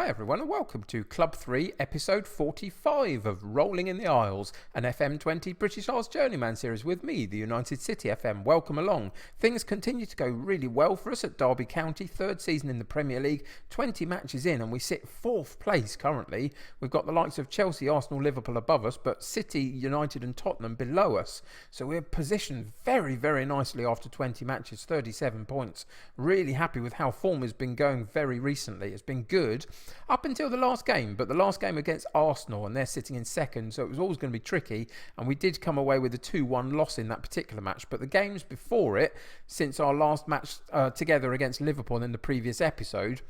Hi everyone and welcome to Club 3 episode 45 of Rolling in the Isles, an FM20 British Isles Journeyman series with me, the United City FM. Welcome along. Things continue to go really well for us at Derby County, third season in the Premier League, 20 matches in and we sit fourth place currently. We've got the likes of Chelsea, Arsenal, Liverpool above us, but City, United and Tottenham below us. So we're positioned very, very nicely after 20 matches, 37 points. Really happy with how form has been going very recently. It's been good up until the last game, but the last game against Arsenal and they're sitting in second, so it was always going to be tricky, and we did come away with a 2-1 loss in that particular match. But the games before it, since our last match together against Liverpool in the previous episode,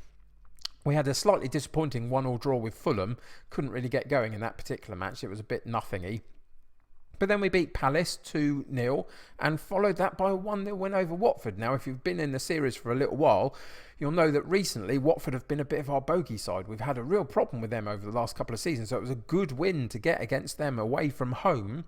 we had a slightly disappointing 1-1 draw with Fulham. Couldn't really get going in that particular match. It was a bit nothingy. But then we beat Palace 2-0 and followed that by a 1-0 win over Watford. Now, if you've been in the series for a little while, you'll know that recently Watford have been a bit of our bogey side. We've had a real problem with them over the last couple of seasons, so it was a good win to get against them away from home.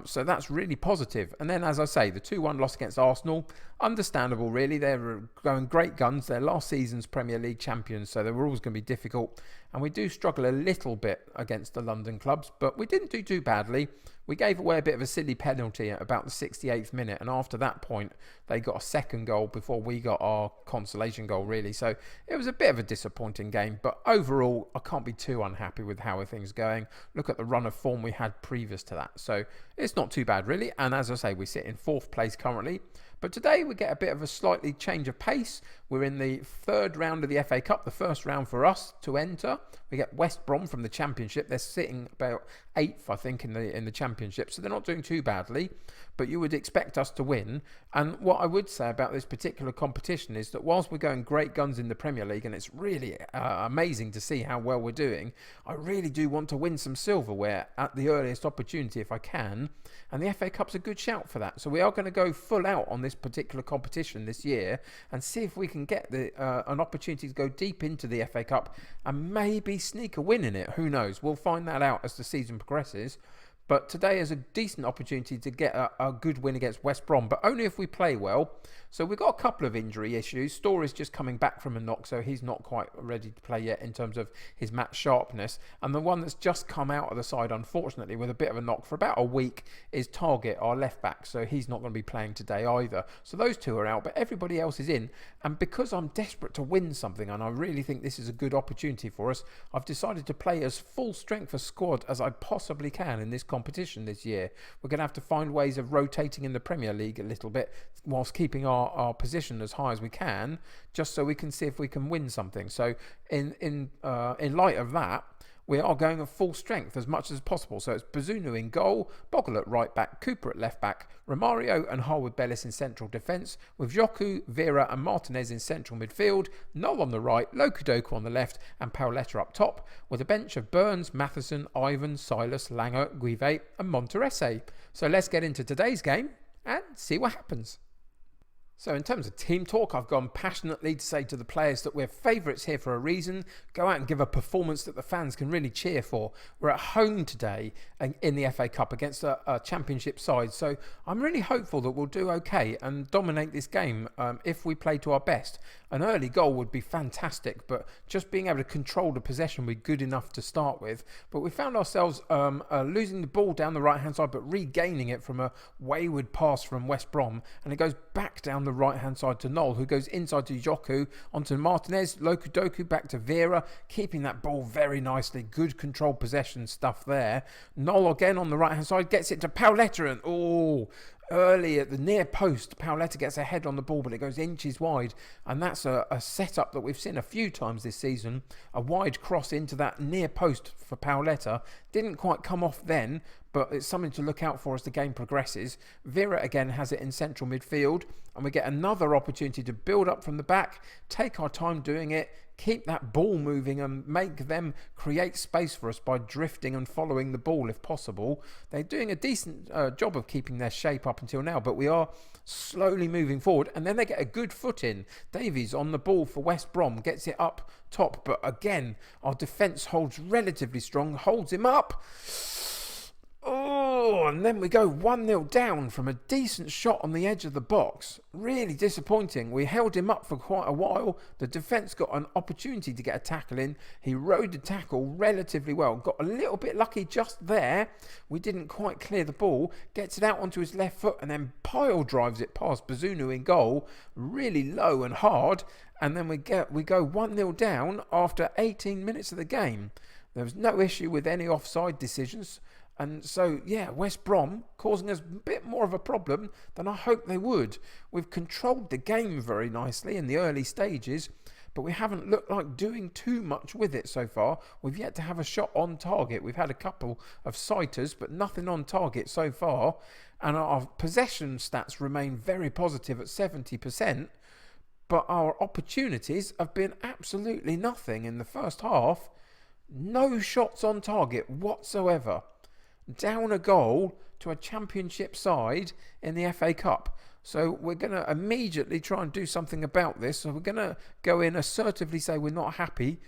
So that's really positive. And then, as I say, the 2-1 loss against Arsenal, understandable really. They're going great guns. They're last season's Premier League champions, so they were always going to be difficult. And we do struggle a little bit against the London clubs, but we didn't do too badly. We gave away a bit of a silly penalty at about the 68th minute, and after that point, they got a second goal before we got our consolation goal, really. So it was a bit of a disappointing game, but overall, I can't be too unhappy with how things are going. Look at the run of form we had previous to that. So it's not too bad, really. And as I say, we sit in fourth place currently. But today we get a bit of a slightly change of pace. We're in the third round of the FA Cup, the first round for us to enter. We get West Brom from the Championship. They're sitting about 8th, I think, in the Championship, so they're not doing too badly. But you would expect us to win. And what I would say about this particular competition is that whilst we're going great guns in the Premier League, and it's really amazing to see how well we're doing, I really do want to win some silverware at the earliest opportunity if I can. And the FA Cup's a good shout for that. So we are going to go full out on this particular competition this year and see if we can get an opportunity to go deep into the FA Cup and maybe sneak a win in it. Who knows? We'll find that out as the season progresses. But today is a decent opportunity to get a good win against West Brom, but only if we play well. So we've got a couple of injury issues. Story's just coming back from a knock, so he's not quite ready to play yet in terms of his match sharpness. And the one that's just come out of the side, unfortunately, with a bit of a knock for about a week is Target, our left back. So he's not going to be playing today either. So those two are out, but everybody else is in. And because I'm desperate to win something, and I really think this is a good opportunity for us, I've decided to play as full strength a squad as I possibly can in this competition this year. We're going to have to find ways of rotating in the Premier League a little bit whilst keeping our position as high as we can, just so we can see if we can win something. So in light of that, we are going at full strength as much as possible. So it's Bazunu in goal, Bogle at right back, Cooper at left back, Romario and Harwood-Bellis in central defence, with Joku, Vera and Martinez in central midfield, Noel on the right, Lokudoku on the left and Paoletta up top, with a bench of Burns, Matheson, Ivan, Silas, Langer, Guive and Monterese. So let's get into today's game and see what happens. So in terms of team talk, I've gone passionately to say to the players that we're favourites here for a reason. Go out and give a performance that the fans can really cheer for. We're at home today in the FA Cup against a championship side. So I'm really hopeful that we'll do okay and dominate this game if we play to our best. An early goal would be fantastic, but just being able to control the possession would be good enough to start with. But we found ourselves losing the ball down the right-hand side, but regaining it from a wayward pass from West Brom. And it goes back down the right-hand side to Noel, who goes inside to Joku, onto Martinez, Lokudoku back to Vera, keeping that ball very nicely. Good controlled possession stuff there. Noel again on the right-hand side, gets it to Paoletta, and early at the near post, Paoletta gets a head on the ball, but it goes inches wide, and that's a setup that we've seen a few times this season. A wide cross into that near post for Paoletta. Didn't quite come off then, but it's something to look out for as the game progresses. Vera again has it in central midfield, and we get another opportunity to build up from the back, take our time doing it, keep that ball moving and make them create space for us by drifting and following the ball if possible. They're doing a decent job of keeping their shape up until now, but we are slowly moving forward, and then they get a good foot in. Davies on the ball for West Brom, gets it up top, but again our defence holds relatively strong, holds him up. Oh, Oh, and then we go 1-0 down from a decent shot on the edge of the box. Really disappointing. We held him up for quite a while. The defence got an opportunity to get a tackle in. He rode the tackle relatively well. Got a little bit lucky just there. We didn't quite clear the ball. Gets it out onto his left foot and then pile drives it past Bazunu in goal. Really low and hard. And then we go 1-0 down after 18 minutes of the game. There was no issue with any offside decisions. And so, yeah, West Brom causing us a bit more of a problem than I hoped they would. We've controlled the game very nicely in the early stages, but we haven't looked like doing too much with it so far. We've yet to have a shot on target. We've had a couple of sighters, but nothing on target so far. And our possession stats remain very positive at 70%, but our opportunities have been absolutely nothing in the first half. No shots on target whatsoever. Down a goal to a championship side in the FA Cup. So we're going to immediately try and do something about this. So we're going to go in assertively say we're not happy.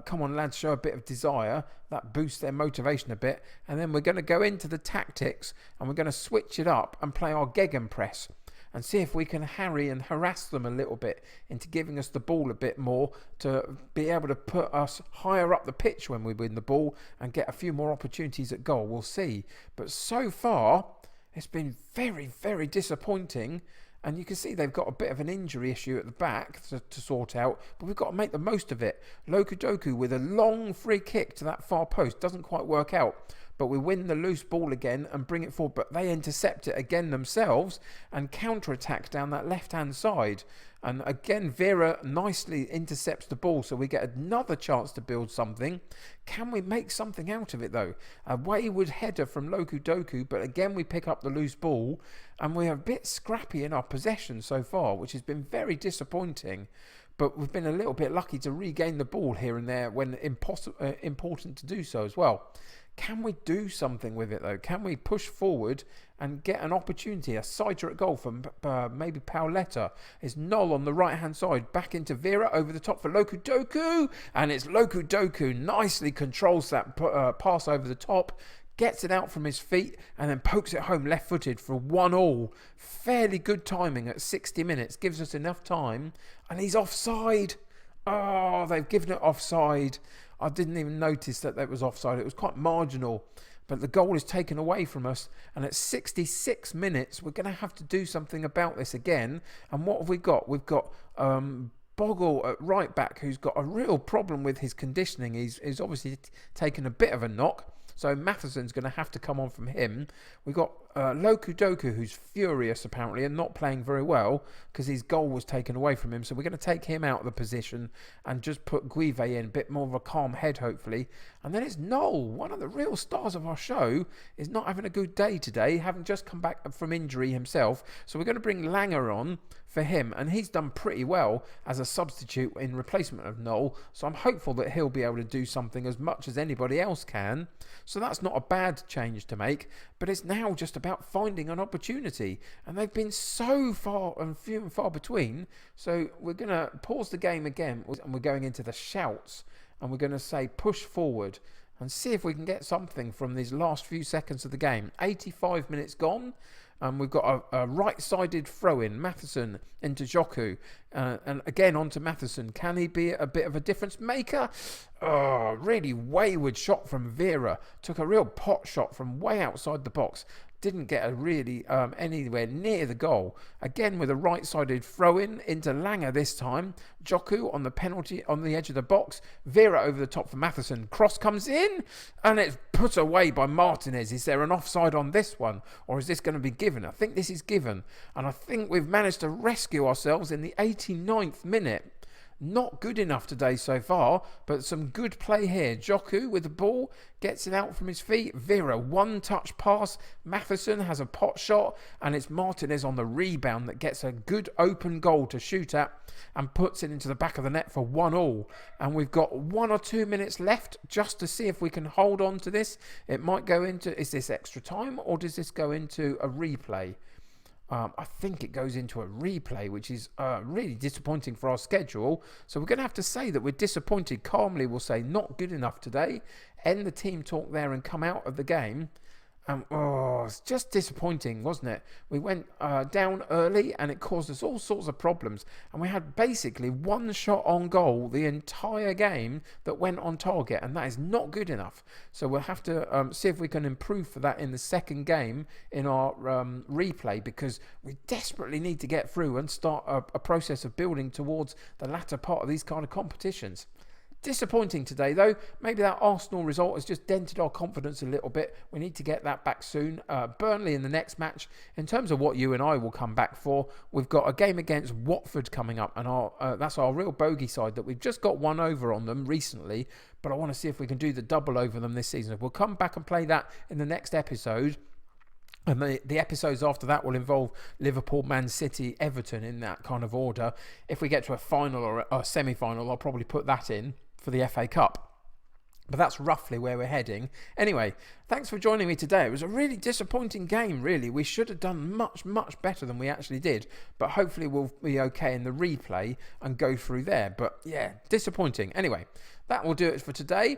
Come on lads, show a bit of desire. That boosts their motivation a bit. And then we're going to go into the tactics and we're going to switch it up and play our gegenpress. And see if we can harry and harass them a little bit into giving us the ball a bit more to be able to put us higher up the pitch when we win the ball and get a few more opportunities at goal. We'll see. But so far, it's been very, very disappointing. And you can see they've got a bit of an injury issue at the back to sort out. But we've got to make the most of it. Lokudoku with a long free kick to that far post. Doesn't quite work out. But we win the loose ball again and bring it forward. But they intercept it again themselves and counter-attack down that left-hand side. And again, Vera nicely intercepts the ball, so we get another chance to build something. Can we make something out of it, though? A wayward header from Lokudoku, but again, we pick up the loose ball. And we're a bit scrappy in our possession so far, which has been very disappointing. But we've been a little bit lucky to regain the ball here and there when important to do so as well. Can we do something with it though? Can we push forward and get an opportunity? A sighter at goal from maybe Paoletta. It's Knoll on the right hand side. Back into Vera over the top for Lokudoku. And it's Lokudoku nicely controls that pass over the top. Gets it out from his feet and then pokes it home left footed for 1-1. Fairly good timing at 60 minutes. Gives us enough time. And he's offside. Oh, they've given it offside. I didn't even notice that was offside. It was quite marginal. But the goal is taken away from us. And at 66 minutes, we're going to have to do something about this again. And what have we got? We've got Bogle at right back, who's got a real problem with his conditioning. He's obviously taken a bit of a knock. So Matheson's going to have to come on from him. We've got Lokudoku, who's furious apparently and not playing very well because his goal was taken away from him. So we're going to take him out of the position and just put Guive in, a bit more of a calm head hopefully. And then it's Knoll, one of the real stars of our show, is not having a good day today, having just come back from injury himself. So we're going to bring Langer on for him, and he's done pretty well as a substitute in replacement of Knoll. So I'm hopeful that he'll be able to do something as much as anybody else can. So that's not a bad change to make, but it's now just about finding an opportunity. And they've been so far and few and far between. So we're going to pause the game again, and we're going into the shouts, and we're going to say push forward and see if we can get something from these last few seconds of the game. 85 minutes gone. And we've got a right-sided throw-in, Matheson into Joku. And again, on to Matheson. Can he be a bit of a difference maker? Oh, really wayward shot from Vera. Took a real pot shot from way outside the box. Didn't get a really anywhere near the goal. Again with a right-sided throw-in into Langer this time. Joku on the penalty on the edge of the box. Vera over the top for Matheson. Cross comes in and it's put away by Martinez. Is there an offside on this one, or is this going to be given? I think this is given, and I think we've managed to rescue ourselves in the 89th minute. Not good enough today so far, but some good play here. Joku with the ball, gets it out from his feet. Vera, one-touch pass. Matheson has a pot shot, and it's Martinez on the rebound that gets a good open goal to shoot at and puts it into the back of the net for 1-1. And we've got 1 or 2 minutes left just to see if we can hold on to this. It might go into, is this extra time, or does this go into a replay? I think it goes into a replay, which is really disappointing for our schedule. So we're going to have to say that we're disappointed. Calmly, we'll say not good enough today. End the team talk there and come out of the game. It's just disappointing, wasn't it? We went down early and it caused us all sorts of problems. And we had basically one shot on goal the entire game that went on target. And that is not good enough. So we'll have to see if we can improve for that in the second game in our replay, because we desperately need to get through and start a process of building towards the latter part of these kind of competitions. Disappointing today, though. Maybe that Arsenal result has just dented our confidence a little bit. We need to get that back soon. Burnley in the next match. In terms of what you and I will come back for, we've got a game against Watford coming up, and that's our real bogey side that we've just got one over on them recently, but I want to see if we can do the double over them this season. We'll come back and play that in the next episode. And the episodes after that will involve Liverpool, Man City, Everton in that kind of order. If we get to a final or a semi-final, I'll probably put that in for the FA Cup. But that's roughly where we're heading. Anyway, thanks for joining me today. It was a really disappointing game, really. We should have done much, much better than we actually did. But hopefully we'll be okay in the replay and go through there. But yeah, disappointing. Anyway, that will do it for today.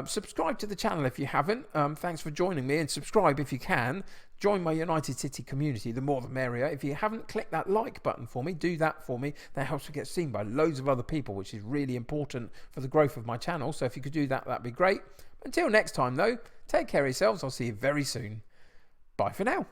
Subscribe to the channel if you haven't. Thanks for joining me, and subscribe if you can. Join my United City community, the more the merrier. If you haven't clicked that like button for me, do that for me. That helps me get seen by loads of other people, which is really important for the growth of my channel. So if you could do that, that'd be great. Until next time, though, take care of yourselves. I'll see you very soon. Bye for now.